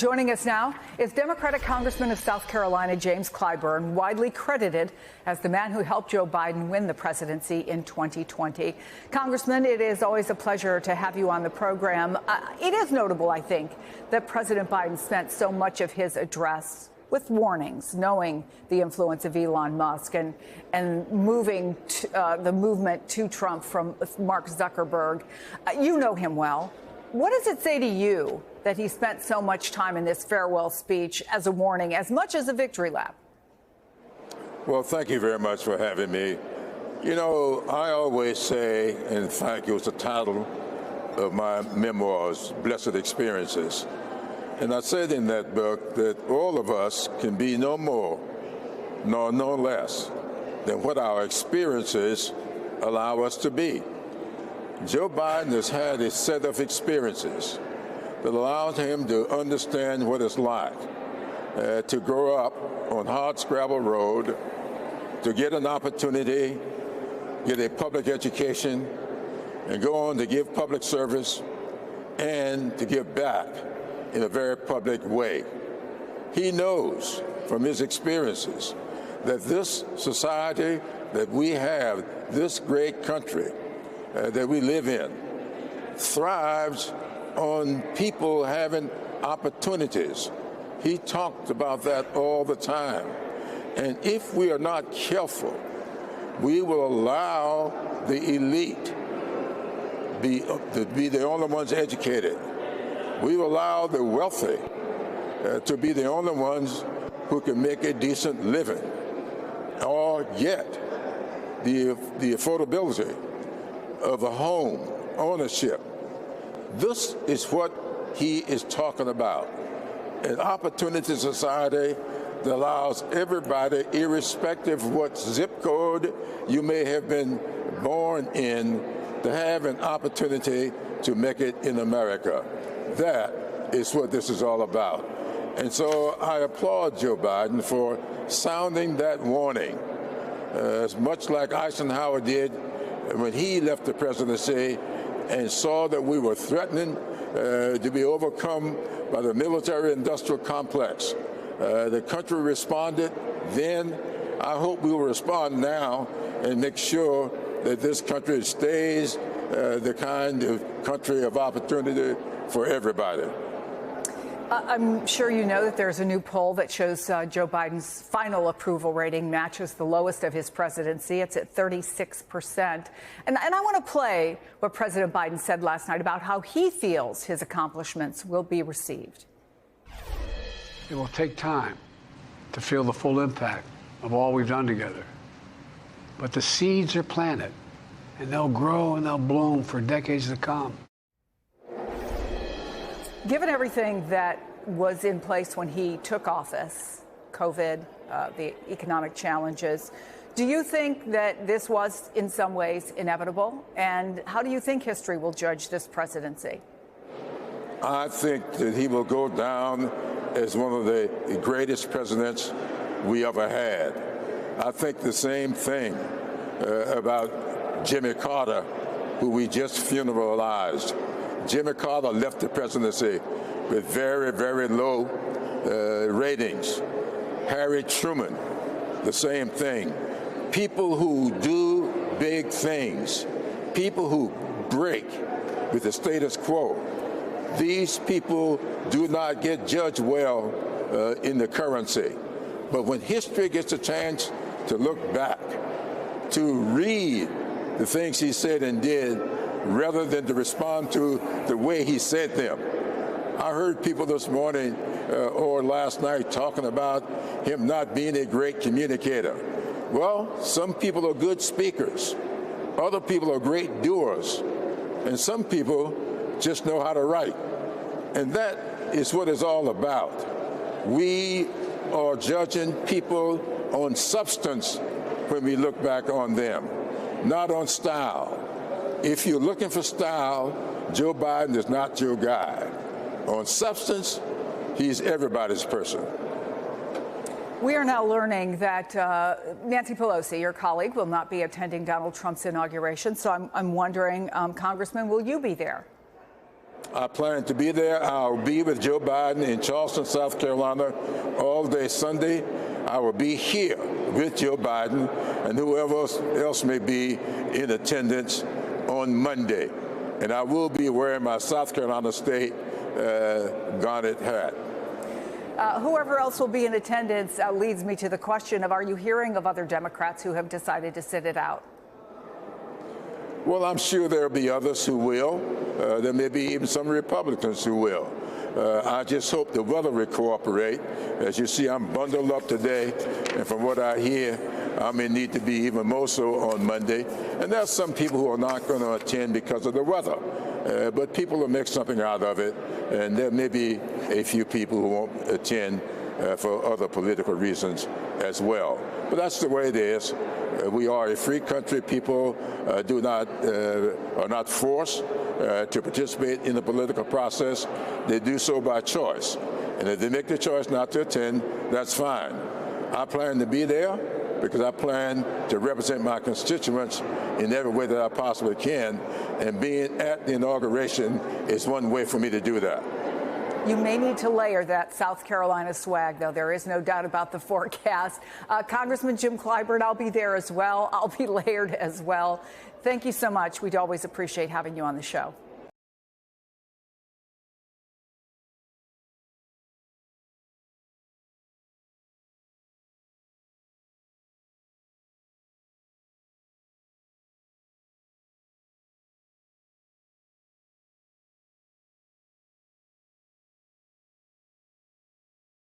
Joining us now is Democratic Congressman of South Carolina, James Clyburn, widely credited as the man who helped Joe Biden win the presidency in 2020. Congressman, it is always a pleasure to have you on the program. It is notable, I think, that President Biden spent so much of his address with warnings, knowing the influence of Elon Musk and moving the movement to Trump from Mark Zuckerberg. You know him well. What does it say to you that he spent so much time in this farewell speech as a warning, as much as a victory lap? Well, thank you very much for having me. You know, I always say, in fact, it was the title of my memoirs, Blessed Experiences. And I said in that book that all of us can be no more nor no less than what our experiences allow us to be. Joe Biden has had a set of experiences that allows him to understand what it's like to grow up on hardscrabble road, to get an opportunity, get a public education, and go on to give public service and to give back in a very public way. He knows from his experiences that this society that we have, this great country that we live in, thrives on people having opportunities. He talked about that all the time. And if we are not careful, we will allow the elite to be the only ones educated. We will allow the wealthy to be the only ones who can make a decent living, or get the affordability of a home ownership. This is what he is talking about, an opportunity society that allows everybody, irrespective of what zip code you may have been born in, to have an opportunity to make it in America. That is what this is all about. And so I applaud Joe Biden for sounding that warning, as much like Eisenhower did when he left the presidency and saw that we were threatening to be overcome by the military-industrial complex. The country responded then. I hope we will respond now and make sure that this country stays the kind of country of opportunity for everybody. I'm sure you know that there's a new poll that shows Joe Biden's final approval rating matches the lowest of his presidency. It's at 36%. And I want to play what President Biden said last night about how he feels his accomplishments will be received. It will take time to feel the full impact of all we've done together. But the seeds are planted, and they'll grow and they'll bloom for decades to come. Given everything that was in place when he took office, COVID, the economic challenges, do you think that this was in some ways inevitable? And how do you think history will judge this presidency? I think that he will go down as one of the greatest presidents we ever had. I think the same thing about Jimmy Carter, who we just funeralized. Jimmy Carter left the presidency with very, very low ratings. Harry Truman, the same thing. People who do big things, people who break with the status quo, these people do not get judged well in the currency. But when history gets a chance to look back, to read the things he said and did, rather than to respond to the way he said them. I heard people this morning or last night talking about him not being a great communicator. Well, some people are good speakers. Other people are great doers. And some people just know how to write. And that is what it's all about. We are judging people on substance when we look back on them, not on style. If you're looking for style, Joe Biden is not your guy. On substance, he's everybody's person. We are now learning that Nancy Pelosi, your colleague, will not be attending Donald Trump's inauguration. So I'm wondering, Congressman, will you be there? I plan to be there. I'll be with Joe Biden in Charleston, South Carolina, all day Sunday. I will be here with Joe Biden and whoever else may be in attendance on Monday. And I will be wearing my South Carolina State garnet hat. Whoever else will be in attendance leads me to the question of, are you hearing of other Democrats who have decided to sit it out? Well, I'm sure there will be others who will. There may be even some Republicans who will. I just hope the weather will cooperate. As you see, I'm bundled up today, and from what I hear, I may need to be even more so on Monday. And there are some people who are not going to attend because of the weather. But people will make something out of it, and there may be a few people who won't attend for other political reasons as well. But that's the way it is. We are a free country. People are not forced to participate in the political process. They do so by choice. And if they make the choice not to attend, that's fine. I plan to be there because I plan to represent my constituents in every way that I possibly can. And being at the inauguration is one way for me to do that. You may need to layer that South Carolina swag, though. There is no doubt about the forecast. Congressman Jim Clyburn, I'll be there as well. I'll be layered as well. Thank you so much. We'd always appreciate having you on the show.